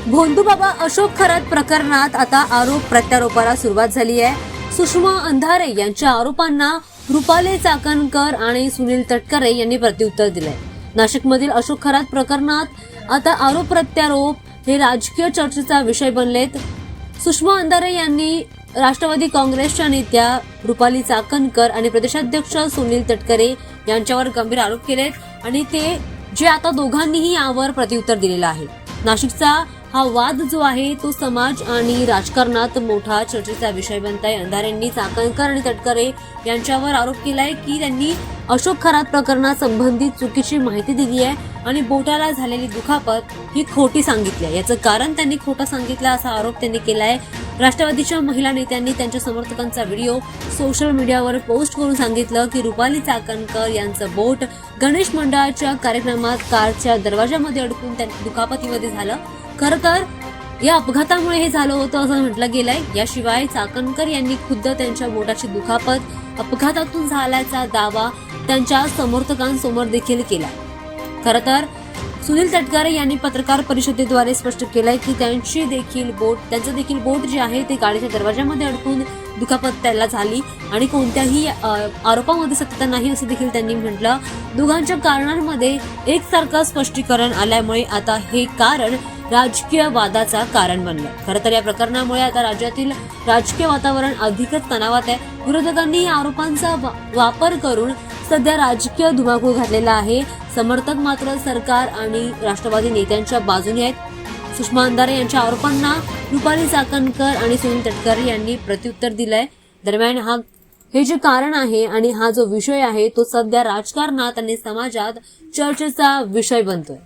भोंदूबाबा अशोक खरात प्रकरणात आता आरोप प्रत्यारोपाला सुरुवात झाली आहे। सुषमा अंधारे यांच्या आरोपांना रुपाली चाकणकर आणि सुनील तटकरे यांनी प्रत्युत्तर दिले। नाशिकमधील अशोक खरात प्रकरणात आता आरोप प्रत्यारोप हे राजकीय चर्चेचा विषय बनलेत। सुषमा अंधारे यांनी राष्ट्रवादी काँग्रेसच्या नेत्या रुपाली चाकणकर आणि प्रदेशाध्यक्ष सुनील तटकरे यांच्यावर गंभीर आरोप केलेत आणि ते जे आता दोघांनीही यावर प्रत्युत्तर दिलेलं आहे। नाशिकचा हा वाद जो आहे तो समाज आणि राजकारणात मोठा चर्चेचा विषय बनताय। अंधारेंनी चाकणकर आणि तटकरे यांच्यावर आरोप केलाय की त्यांनी अशोक खरात प्रकरणात संबंधित चुकीची माहिती दिली आहे आणि बोटाला झालेली दुखापत ही खोटी सांगितली आहे। याचं कारण त्यांनी खोटं सांगितलं असा आरोप त्यांनी केलाय। राष्ट्रवादीच्या महिला नेत्यांनी त्यांच्या समर्थकांचा व्हिडिओ सोशल मीडियावर पोस्ट करून सांगितलं की रुपाली चाकणकर यांचं बोट गणेश मंडळाच्या कार्यक्रमात कारच्या दरवाजामध्ये अडकून त्यांच्या दुखापतीमध्ये झालं। खरं तर या अपघातामुळे हे झालं होतं असं म्हटलं गेलंय। याशिवाय चाकणकर यांनी खुद्द त्यांच्या बोटाची दुखापत अपघातातून झाल्याचा दावा त्यांच्या समर्थकांसमोर देखील केला। खरं तर सुनील तटकरे यांनी पत्रकार परिषदेद्वारे स्पष्ट केलंय की त्यांचं देखील बोट जे आहे ते गाडीच्या दरवाजामध्ये अडकून दुखापत त्याला झाली आणि कोणत्याही आरोपामध्ये सत्यता नाही असं देखील त्यांनी म्हटलं। दोघांच्या कारणांमध्ये एकसारखं स्पष्टीकरण आल्यामुळे आता हे कारण राजकीय वादाचा कारण बनलं। खरं तर या प्रकरणामुळे आता राज्यातील राजकीय वातावरण अधिकच तणावात आहे। विरोधकांनी या आरोपांचा वापर करून सध्या राजकीय धुमाकूळ घातलेला आहे। समर्थक मात्र सरकार आणि राष्ट्रवादी नेत्यांच्या बाजूने आहेत। सुषमा अंधारे यांच्या आरोपांना रुपाली चाकणकर आणि सुनील तटकरे यांनी प्रत्युत्तर दिलंय। दरम्यान हे जे कारण आहे आणि हा जो विषय आहे तो सध्या राजकारणात आणि समाजात चर्चेचा विषय बनतोय।